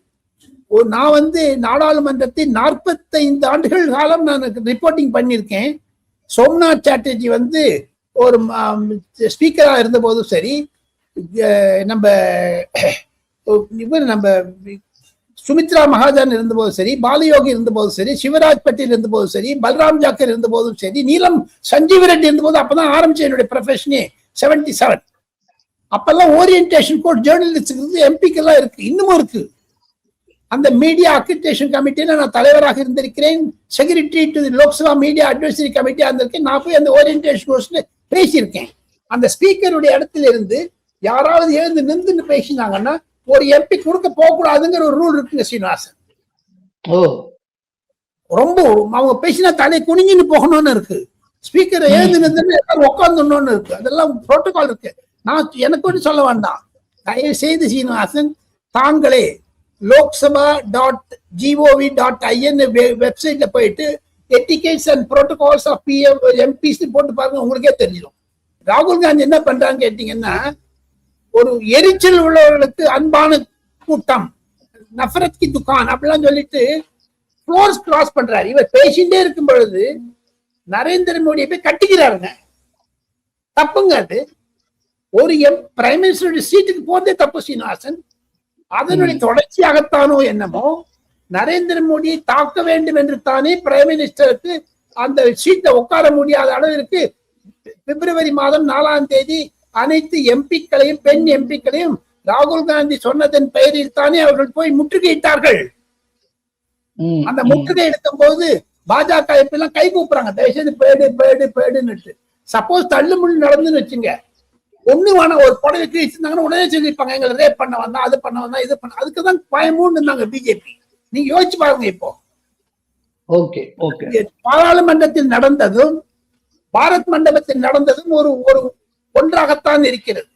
நான் வந்து நாடாளுமன்றத்தில் 45 ஆண்டுகள் காலம் நான் ரிப்போர்ட்டிங் பண்ணியிருக்கேன். சோம்நாத் சாட்டர்ஜி வந்து ஒரு ஸ்பீக்கரா இருந்த போதும் சரி, நம்ம சுமித்ரா மகாஜன் இருந்த போதும் சரி, பாலயோகி இருந்த போதும் சரி, சிவராஜ் பட்டேல் இருந்த போதும் சரி, பல்ராம் ஜாக்கர் இருந்த போதும் சரி, நீலம் சஞ்சீவ் ரெட்டி இருந்த போது, அப்பதான் ஆரம்பிச்ச என்னுடைய ப்ரொஃபஷனே 77. அப்பெல்லாம் ஓரியன்டேஷன் கோர்ஸ் ஜேர்னலிஸ்டுக்கு எம்பிக்கெல்லாம் இருக்கு, இன்னமும் இருக்கு. அந்த மீடியா அக்ரிடேஷன் கமிட்டியில நான் தலைவராக இருந்திருக்கிறேன், secretary to Lok Sabha media advisory கமிட்டியா இருந்திருக்கேன். நான் போய் அந்த ஓரியன்டேஷன் கோர்ஸ்ல பேசியிருக்கேன். அந்த ஸ்பீக்கருடைய இடத்துல இருந்து யாராவது எழுந்து நின்று பேசினாங்கன்னா ஒரு எம்பி கொடுக்க போக கூடாதுங்கிற ஒரு ரூல் இருக்குங்க சீனிவாசன். ரொம்ப அவங்க பேசினா தலை குனிஞ்சுன்னு போகணும்னு இருக்கு, ஸ்பீக்கரை எழுந்து நின்று உட்காந்துடணும்னு இருக்கு, அதெல்லாம் புரோட்டோகால் இருக்கு. நான் எனக்கு ஒன்று சொல்ல வேண்டாம், தயவு செய்து சீனிவாசன் தாங்களே loksaба.gov.in வெப்சைட்ல போயிட்டு etiquettes and protocols of MPs போட்டு பாருங்க, உங்களுக்கே தெரிஞ்சிடும். ராகுல் காந்தி என்ன பண்றாங்க கேட்டீங்கன்னா, ஒரு எரிச்சல் உள்ளவர்களுக்கு அன்பான கூட்டம், நஃபரத் கி துக்கான் அப்படிலாம் சொல்லிட்டு ஃப்ளோர்ஸ் கிராஸ் பண்றாரு. இவர் பேசிட்டே இருக்கும் பொழுது நரேந்திர மோடியை போய் கட்டிக்கிறாருங்க, தப்புங்க அது. ஒரு பிரைம் மினிஸ்டருடைய சீட்டுக்கு போறதே தப்பு சீனிவாசன். அதனுடைய தொடர்ச்சியாகத்தானோ என்னமோ நரேந்திர மோடியை தாக்க வேண்டும் என்று தானே பிரைம் மினிஸ்டருக்கு அந்த சீட்டை உட்கார முடியாத அளவிற்கு பிப்ரவரி மாதம் 4ஆம் தேதி அனைத்து எம்பிக்களையும் பெண் எம்பிக்களையும் ராகுல் காந்தி சொன்னதன் பெயரில் தானே அவர்கள் போய் முற்றுகையிட்டார்கள். அந்த முற்றுகை எடுக்கும் போது பாஜக எம்பி எல்லாம் கை கூப்புறாங்க, தயவுசெய்து பேடு பேடு பேடுன்னு. சப்போஸ் தள்ளுமுள்ளு நடந்துன்னு வச்சுங்க, ஒண்ணு வேணா ஒரு புடவை கிழிச்சிருந்தாங்கன்னா உடனே சொல்லிருப்பாங்க, எங்களை ரேப் பண்ண வந்தா, அது பண்ண வந்தா, இது பண்ண. அதுக்குதான் பயமூன்னு இருந்தாங்க பிஜேபி. நீங்க யோசிச்சு பாருங்க. இப்போ பாராளுமன்றத்தில் நடந்ததும் பாரத் மண்டபத்தில் நடந்ததும் ஒரு ஒன்றாகத்தான் இருக்கிறது.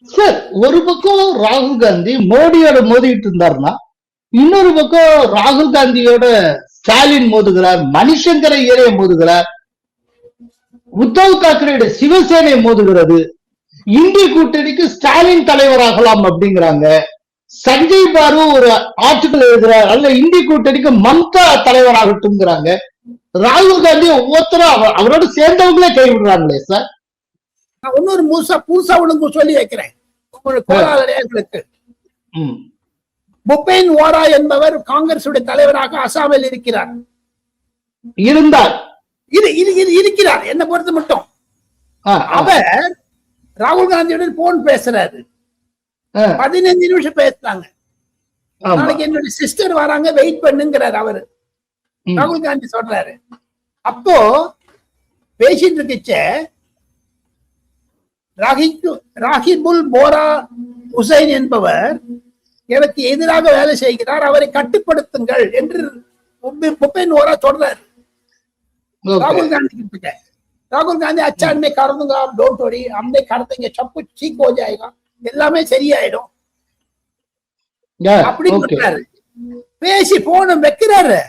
சார், ஒரு பக்கம் ராகுல் காந்தி மோடியோட மோதிட்டு இருந்தாருன்னா, இன்னொரு பக்கம் ராகுல் காந்தியோட ஸ்டாலின் மோதுகிறார், மணிசங்கர ஐயரே மோதுகிறார், உத்தவ் தாக்கரேட சிவசேனை மோதுகிறது, இந்திய கூட்டணிக்கு ஸ்டாலின் தலைவராகலாம் அப்படிங்கிறாங்க. சஞ்சய் பாரு ஒரு ஆர்டிகல் எழுதுறார், அல்ல இந்திய கூட்டணிக்கு மம்தா தலைவராகட்டும்ங்கிறாங்க. ராகுல் காந்தி ஒவ்வொருத்தரும் அவரோட சேர்ந்தவங்களே கைவிடுறாங்களே சார். நான் இன்னொரு புதுசா ஒழுங்கு சொல்லி வைக்கிறேன் உங்களுக்கு. புபேன் வாரா என்பவர் காங்கிரஸ் தலைவராக அசாமில் இருக்கிறார், இருந்தார் இருக்கிறார் என்ன பொறுத்த மட்டும். அவர் ராகுல் காந்தியுடன் போன் பேசுறாரு, 15 நிமிஷம் பேசுறாங்க. நாளைக்கு என்னுடைய சிஸ்டர் வராங்க, வெயிட் பண்ணுங்கிறாரு அவரு. ராகுல் காந்தி சொல்றாரு. அப்போ பேசிட்டு இருக்கச்ச ராகிபுல் போரா ஹுசைன் என்பவர் எனக்கு எதிராக வேலை செய்கிறார், அவரை கட்டுப்படுத்துங்கள் என்று புபேன் வாரா சொல்றாரு राहुल गांधी की। राहुल गांधी अच्छा मैं कर दूंगा, आप डोंट वरी, हमने कर देंगे, सब कुछ ठीक हो जाएगा, எல்லாமே சரியாயிடும் அப்படி சொல்றாரு. பேசி போன வைக்கிறாரு.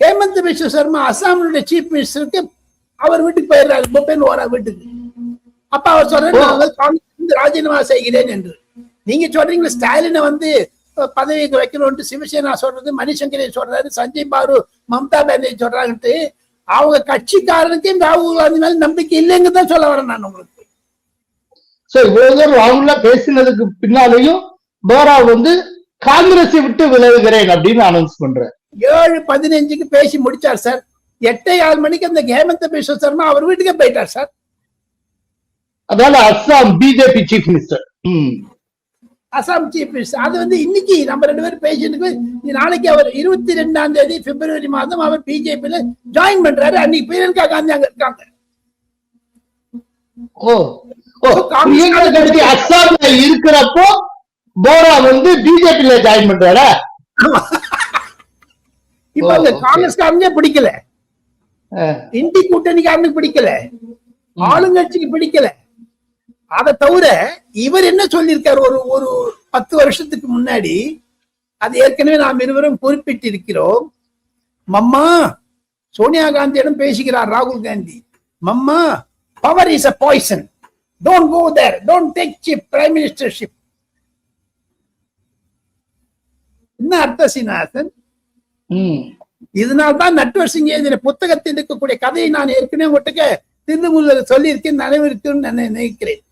ஹேமந்த் பிஸ்வ சர்மா அசாமுடைய சீஃப் மினிஸ்டருக்கு அவர் வீட்டுக்கு போயிடுறாரு, பொப்பேன்னு ஓரா வீட்டுக்கு. அப்ப அவர் சொல்றாரு ராஜினாமா செய்கிறேன் என்று. நீங்க சொல்றீங்களா ஸ்டாலினை வந்து பதவிக்கு வைக்கணும்னு சிவசேனா சொல்றது, மணிசங்கரை சொல்றாரு, சஞ்சய் பாரு, மம்தா பானர்ஜி சொல்றாங்கன்ட்டு அவங்க கட்சிக்காரனுக்கு ராகுல் காந்தி மேல நம்பிக்கை இல்லைங்க தான் சொல்ல வரேன் நான் உங்களுக்கு. இவ்வளவு ராகுல்ல பேசினதுக்கு பின்னாலேயும் போரா வந்து காங்கிரஸை விட்டு விலகுகிறேன் அப்படின்னு அனௌன்ஸ் பண்றாரு. 7:15 பேசி முடிச்சார் சார். 8:15 மணிக்கு அந்த ஹேமந்த் பிஸ்வ சர்மா அவர் வீட்டுக்கே போயிட்டார் சார். அதாவது Assam BJP chief minister. Assam chief minister அது வந்து இன்னைக்கு நம்ம 2 பேரும் பேசிட்டு, நாளைக்கு அவர் 22ஆம் தேதி பிப்ரவரி மாதம் அவர் பிஜேபியில ஜாயின் பண்றாரு. அன்னைக்கு பிரியங்கா காந்தி அங்க இருக்காங்க. அஸ்ஸாம்ல இருக்கிறப்போ போரா வந்து பிஜேபியில ஜாயின் பண்றாரா? இப்ப அந்த காங்கிரஸ்காரனே பிடிக்கல, இந்தி கூட்டணிக்காரனுக்கு பிடிக்கல, ஆளுங்கட்சிக்கு பிடிக்கல. அதை தவிர இவர் என்ன சொல்லியிருக்காரு ஒரு 10 வருஷத்துக்கு முன்னாடி, அது ஏற்கனவே நாம் இருவரும் குறிப்பிட்டிருக்கிறோம். மம்மா சோனியா காந்தியிடம் பேசுகிறார் ராகுல் Gandhi. Mamma, power is a poison, don't go there, don't take chief prime ministership. என்ன அர்த்தம் சீனிவாசன்? இதனால்தான் நட்வர் சிங் எழுதின புத்தகத்தில் இருக்கக்கூடிய கதையை நான் ஏற்கனவே உங்கள்கிட்ட திருமுல்ல சொல்லி இருக்கேன், நினைவிருக்குன்னு நான் நினைக்கிறேன்.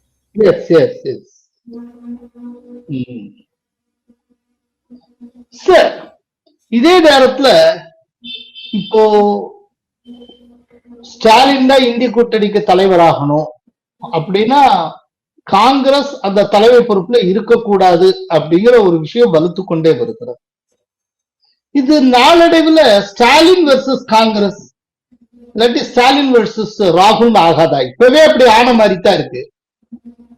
இதே நேரத்துல இப்போ ஸ்டாலின் தான் இந்திய கூட்டணிக்கு தலைவராகணும் அப்படின்னா காங்கிரஸ் அந்த தலைமை பொறுப்புல இருக்கக்கூடாது அப்படிங்கிற ஒரு விஷயம் வலுத்து கொண்டே வருகிறது. இது நாளடைவுல ஸ்டாலின் வெர்சஸ் காங்கிரஸ் இல்லாட்டி ஸ்டாலின் வெர்சஸ் ராகுல் ஆகாதா? இப்பவே அப்படி ஆன மாதிரி தான் இருக்கு.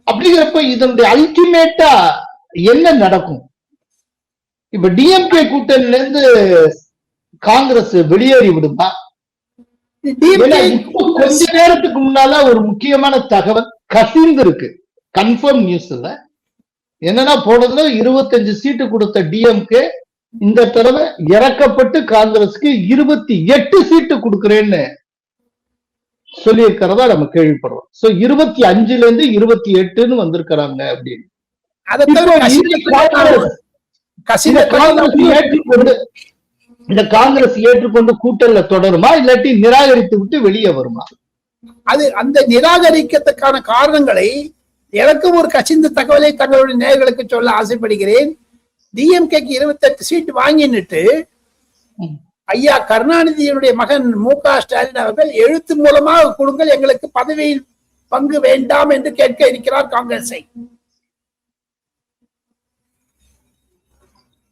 அப்படிங்கிறப்ப இதனுடைய அல்டிமேட்டா என்ன நடக்கும்? இப்ப டிஎம்கே கூட்டணியில இருந்து காங்கிரஸ் வெளியேறி விடுமா? கொஞ்ச நேரத்துக்கு முன்னால ஒரு முக்கியமான தகவல் கசிந்து இருக்கு, கன்ஃபார்ம் நியூஸ் இல்ல. என்னன்னா போனதுல 25 சீட்டு கொடுத்த டிஎம்கே இந்த தடவை இறக்கப்பட்டு காங்கிரஸுக்கு 28 சீட்டு கொடுக்கிறேன்னு சொல்லி இருக்கிறதா நம்ம கேள்விப்படுறோம். 25ல இருந்து 28ன்னு வந்திருக்கிறாங்க அப்படின்னு. இந்த காங்கிரஸ் ஏற்றுக்கொண்டு கூட்டல்ல தொடருமா இல்லாட்டி நிராகரித்து விட்டு வெளியே வருமா? அது அந்த நிராகரிக்கத்துக்கான காரணங்களை எனக்கும் ஒரு கசிந்த தகவலை தங்களுடைய நேயர்களுக்கு சொல்ல ஆசைப்படுகிறேன். டிஎம்கேக்கு 28 சீட் வாங்கிட்டு ஐயா கருணாநிதியினுடைய மகன் மு.க. ஸ்டாலின் அவர்கள் எழுத்து மூலமாக கொடுங்கள், எங்களுக்கு பதவியில் பங்கு வேண்டாம் என்று கேட்க இருக்கிறார் காங்கிரஸை.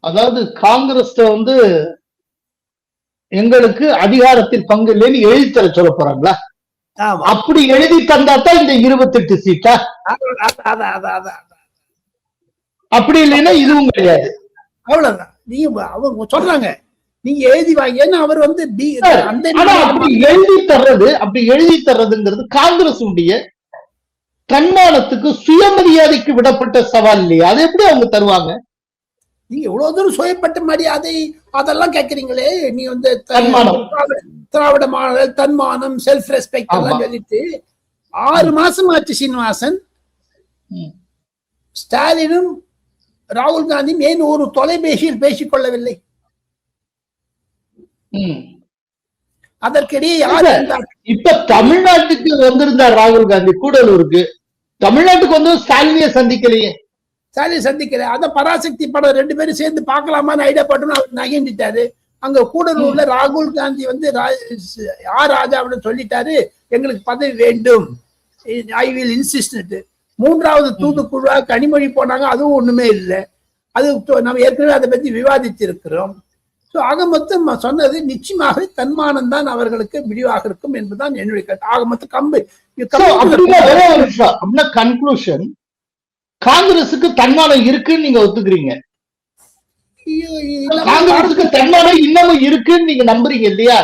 அதாவது காங்கிரஸ் வந்து எங்களுக்கு அதிகாரத்தில் பங்கு இல்லைன்னு எழுதி தர சொல்ல போறாங்களா? அப்படி எழுதி தந்தா தான் இந்த 28 சீட்டா? அப்படி இல்லைன்னா இதுவும் கிடையாது. அவ்வளவுதான். நீங்க அவங்க சொல்றாங்க நீங்க எழுதி வாங்க. அவர் வந்து அப்படி எழுதி தர்றதுங்கிறது காங்கிரஸ் உடைய தன்மானத்துக்கு சுயமரியாதைக்கு விடப்பட்ட சவால் இல்லையா? அதை எப்படி அவங்க தருவாங்க? நீங்க எவ்வளவு தூரம் சுயப்பட்ட மரியாதை அதெல்லாம் கேட்கறீங்களே. நீ வந்து திராவிட மாடல், தன்மானம், செல்ஃப் ரெஸ்பெக்ட் எல்லாம் சொல்லிட்டு 6 மாசம் ஆச்சு சீனிவாசன். ஸ்டாலினும் ராகுல் காந்தியும் ஏன் ஒரு தொலைபேசியில் பேசிக் கொள்ளவில்லை? அதற்கிடையே இப்ப தமிழ்நாட்டுக்கு வந்திருந்தார் ராகுல் காந்தி கூடலூருக்கு. தமிழ்நாட்டுக்கு வந்து ஸ்டாலினிய சந்திக்கலையே. ஸ்டாலின் சந்திக்கல. அத பராசக்தி படம் 2 பேரும் சேர்ந்து பார்க்கலாமான்னு ஐடியா பட்டு அவர் நகைஞ்சிட்டாரு. அங்க கூடலூர்ல ராகுல் காந்தி வந்து ராஜாவிடம் சொல்லிட்டாரு, எங்களுக்கு பதவி வேண்டும், ஐ வில் இன்சிஸ்ட். 3வது தூதுக்குழுவா கனிமொழி போனாங்க, அதுவும் ஒண்ணுமே இல்லை. அது நம்ம ஏற்கனவே அதை பத்தி விவாதித்து இருக்கிறோம். ஆக மொத்தம் சொன்னது நிச்சயமாக தன்மானம் தான் அவர்களுக்கு முடிவாக இருக்கும் என்பதுதான் என்னுடைய கருத்து. ஆக மொத்தம் கன்க்ளூஷன் காங்கிரசுக்கு தன்மானம் இருக்குன்னு நீங்க ஒத்துக்கிறீங்க? காங்கிரசுக்கு தன்மானம் இன்னமும் இருக்குன்னு நீங்க நம்புறீங்க இல்லையா?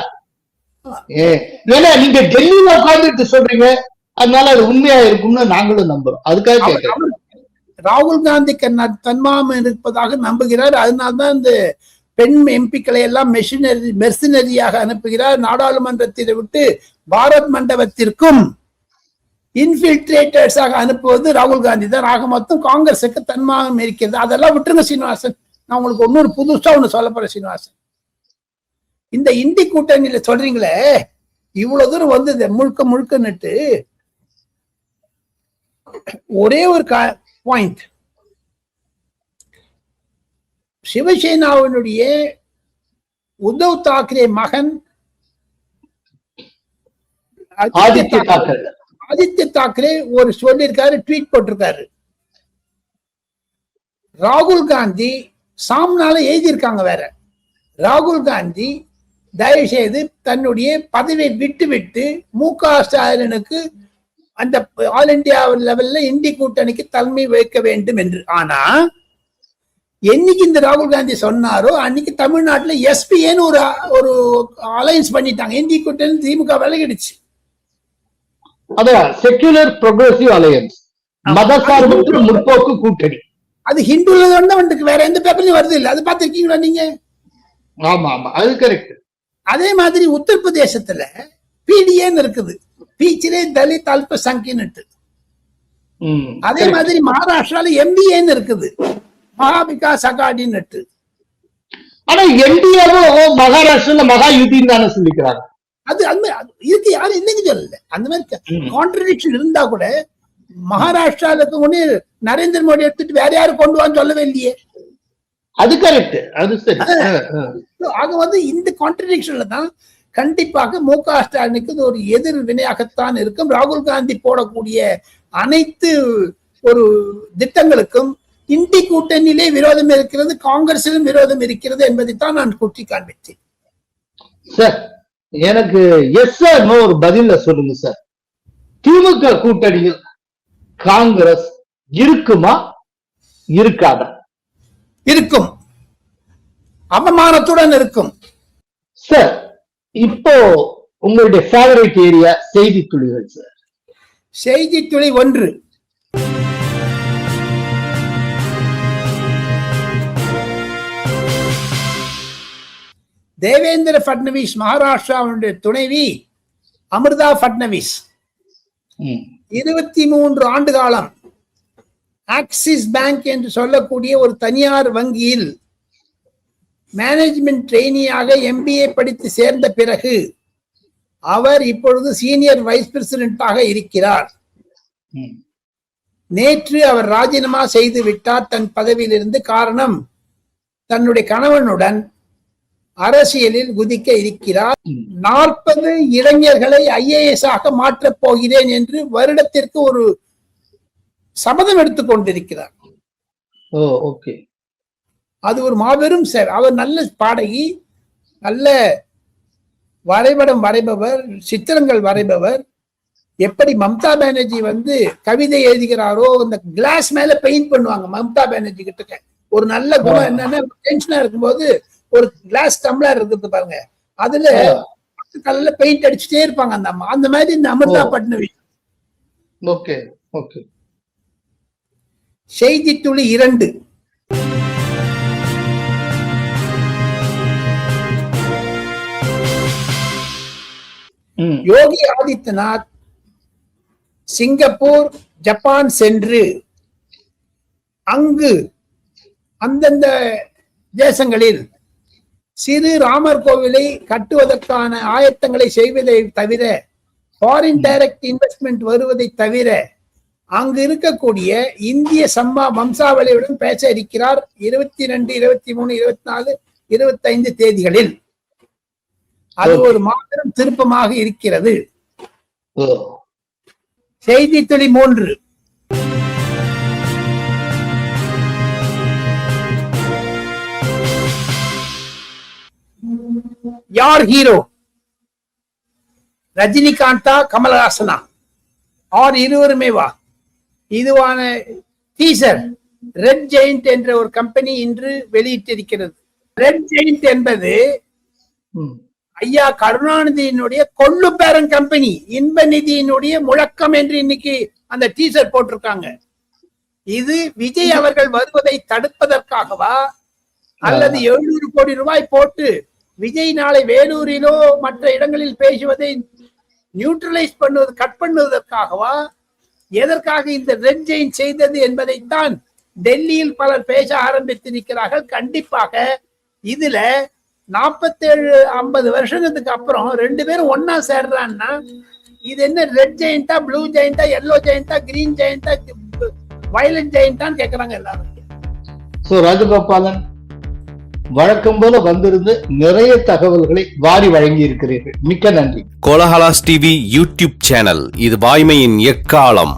ஏன்னா நீங்க டெல்லியில உட்கார்ந்துட்டு சொல்றீங்க, அதனால அது உண்மையா இருக்கும்னு நாங்களும் நம்புறோம். அதுக்காக கேட்கிறேன். ராகுல் காந்திக்கு தன்மானம் இருப்பதாக நம்புகிறார். அதனால்தான் இந்த பெண் எம்பிக்களை எல்லாம் மெர்சினரியாக அனுப்புகிறார். நாடாளுமன்றத்தை விட்டு பாரத் மண்டபத்திற்கும் இன்ஃபில்ட்ரேட்டர்ஸாக அனுப்புவது ராகுல் காந்தி தான். ஆக மொத்தம் காங்கிரஸுக்கு தன்மானம் இருக்கிறது. அதெல்லாம் விட்டுருங்க சீனிவாசன். நான் உங்களுக்கு இன்னொரு புதுசா ஒண்ணு சொல்ல போறேன் சீனிவாசன். இந்த இந்தி கூட்டணியில சொல்றீங்களே இவ்வளவு தூரம் வந்து முழுக்க முழுக்கன்னுட்டு ஒரே ஒரு பாயிண்ட், சிவசேனாவினுடைய உத்தவ் தாக்கரே மகன் ஆதித்ய தாக்கரே ஒரு சொல்லியிருக்காரு, ட்வீட் போட்டிருக்காரு. ராகுல் காந்தி சாம்னால எழுதியிருக்காங்க வேற. ராகுல் காந்தி தயவு செய்து தன்னுடைய பதவியை விட்டு மு.க. ஸ்டாலினுக்கு அந்த ஆல் இந்தியா லெவல்ல இந்தி கூட்டணிக்கு தலைமை வைக்க வேண்டும் என்று. ஆனா என்னைக்கு இந்த ராகுல் காந்தி சொன்னாரோ அன்னைக்கு தமிழ்நாட்டுல எஸ்பிஏன்னு ஒரு அலையன்ஸ் பண்ணிட்டாங்க. இந்தி கூட்டணி திமுக விலகிடுச்சு. அதான் செக்யூலர் ப்ரோக்ரசிவ் அலையன்ஸ், மதசார்பற்ற முற்போக்கு கூட்டணி. அது ஹிந்துல வந்துக்கு வேற எந்த பேப்பர்லயும் வருது இல்ல. அது பார்த்திருக்கீங்களா நீங்க? ஆமா ஆமா, அது கரெக்ட். அதே மாதிரி உத்தரப்பிரதேசத்துல பிடிஏன்னு இருக்குது, பீச்சிலே தலித் அல்ப சங்கின்னுட்டு. அதே மாதிரி மகாராஷ்டிரால எம்பிஏன்னு இருக்குது, மகா விகாஸ் அகாடின்னுட்டு. ஆனா என்டிஏவும் மகாராஷ்டிரால மகா யுதின்னு தானே சொல்லிக்கிறாங்க. அது இருக்கு, யாரும் இல்லைன்னு சொல்லல. அந்த மாதிரி கான்ட்ரடிக்ஷன் இருந்தா கூட மகாராஷ்டிராவுக்கு முன்னே நரேந்திர மோடி எடுத்துட்டு வேற யாரும் கொண்டு வான்னு சொல்லவே இல்லையே. அது கரெக்ட், அது சரி. ஆக வந்து இந்த கான்ட்ரடிக்ஷன்ல தான் கண்டிப்பாக மு.க. ஸ்டாலினுக்கு ஒரு எதிர் வினையாகத்தான் இருக்கும். ராகுல் காந்தி போடக்கூடிய அனைத்து ஒரு திட்டங்களுக்கும் இந்தி கூட்டணியிலே விரோதம் இருக்கிறது, காங்கிரசிலும் விரோதம் இருக்கிறது என்பதைத்தான் நான் குற்றி காண்பித்தேன். சார் எனக்கு எஸ் சார் நோ ஒரு பதில சொல்லுங்க சார். திமுக கூட்டணியில் காங்கிரஸ் இருக்குமா இருக்காதா? இருக்கும், அவமானத்துடன் இருக்கும். சார் இப்போ உங்களுடைய ஃபேவரட் ஏரியா செய்தி துளிகள் சார். செய்தி துளி 1. தேவேந்திர பட்னவிஸ் மகாராஷ்டிராவுடைய துணைவி அமிர்தா பட்னவிஸ் 23 ஆண்டு காலம் ஆக்சிஸ் பேங்க் என்று சொல்லக்கூடிய ஒரு தனியார் வங்கியில் மேனேஜ்மெண்ட் ட்ரெயினியாக எம்பிஏ படித்து சேர்ந்த பிறகு அவர் இப்பொழுது சீனியர் வைஸ் பிரசிடென்டாக இருக்கிறார். நேற்று அவர் ராஜினாமா செய்து விட்டார் தன் பதவியிலிருந்து. காரணம், தன்னுடைய கணவனுடன் அரசியலில் குதிக்க இருக்கிறார். 40 இளைஞர்களை IAS ஆக மாற்றப் போகிறேன் என்று வருடத்திற்கு ஒரு சபதம் எடுத்துக் கொண்டிருக்கிறார். அது ஒரு மாபெரும் சேவை. அவர் நல்ல பாடகி, நல்ல வரைபடம் வரைபவர், சித்திரங்கள் வரைபவர். எப்படி மம்தா பானர்ஜி வந்து கவிதை எழுதுகிறாரோ அந்த கிளாஸ் மேல பெயிண்ட் பண்ணுவாங்க. மம்தா பானர்ஜி கிட்ட ஒரு நல்ல குணம் என்னன்னா, டென்ஷனா இருக்கும்போது ஒரு கிளாஸ் டம்ளர் இருக்குது பாருங்க, அதுல கல்ல பெயிண்ட் அடிச்சுட்டே இருப்பாங்க அந்த அம்மா. அந்த மாதிரி இந்த அமிர்தா பட்னவிஸ். செய்தி துளி 2. யோகி ஆதித்யநாத் சிங்கப்பூர், ஜப்பான் சென்று அங்கு அந்தந்த தேசங்களில் சிறு ராமர் கோவிலை கட்டுவதற்கான ஆயத்தங்களை செய்வதை தவிர, ஃபாரின் டைரக்ட் இன்வெஸ்ட்மெண்ட் வருவதை தவிர, அங்கு இருக்கக்கூடிய இந்திய வம்சாவளியுடன் பேச இருக்கிறார் 22, 23, 24, 25 தேதிகளில். அது ஒரு மாபெரும் திருப்பமாக இருக்கிறது. செய்தி துளி 3. யார் ஹீரோ, ரஜினிகாந்தா கமலஹாசனா ஆர் இருவருமே வா? இதுவான டீசர் ரெட் ஜெயிண்ட் என்ற ஒரு கம்பெனி இன்று வெளியிட்டிருக்கிறது. ரெட் ஜெயிண்ட் என்பது ஐயா கருணாநிதியினுடைய கொள்ளு பேரன் கம்பெனி, இன்ப நிதியினுடைய முழக்கம் என்று இன்னைக்கு அந்த டீசர் போட்டிருக்காங்க. இது விஜய் அவர்கள் வருவதை தடுப்பதற்காகவா அல்லது 700 கோடி ரூபாய் போட்டு விஜய் நாளை வேலூரிலோ மற்ற இடங்களில் பேசுவதை நியூட்ரலைஸ் பண்ணுவது, கட் பண்ணுவதற்காகவா, எதற்காக இந்த ரெட் ஜெயின் செய்தது என்பதைத்தான் டெல்லியில் பலர் பேச ஆரம்பித்திருக்கிறார்கள். கண்டிப்பாக இதுல 47-50 வருஷத்துக்கு அப்புறம் 2 பேரும் ஒன்னா சேர்றான்னா இது என்ன ரெட் ஜெயிண்டா, ப்ளூ ஜெயிண்டா, எல்லோ ஜெயிண்டா, கிரீன் ஜெயிண்டா, வயலட் ஜெயிண்டான்னு கேக்குறாங்க எல்லாரும். சோ ராஜகோபாலன், வழக்கம் போல வந்திருந்து நிறைய தகவல்களை வாரி வழங்கி இருக்கிறீர்கள். மிக்க நன்றி. கோலஹலாஸ் டிவி யூடியூப் சேனல், இது வாய்மையின் எக்காலம்.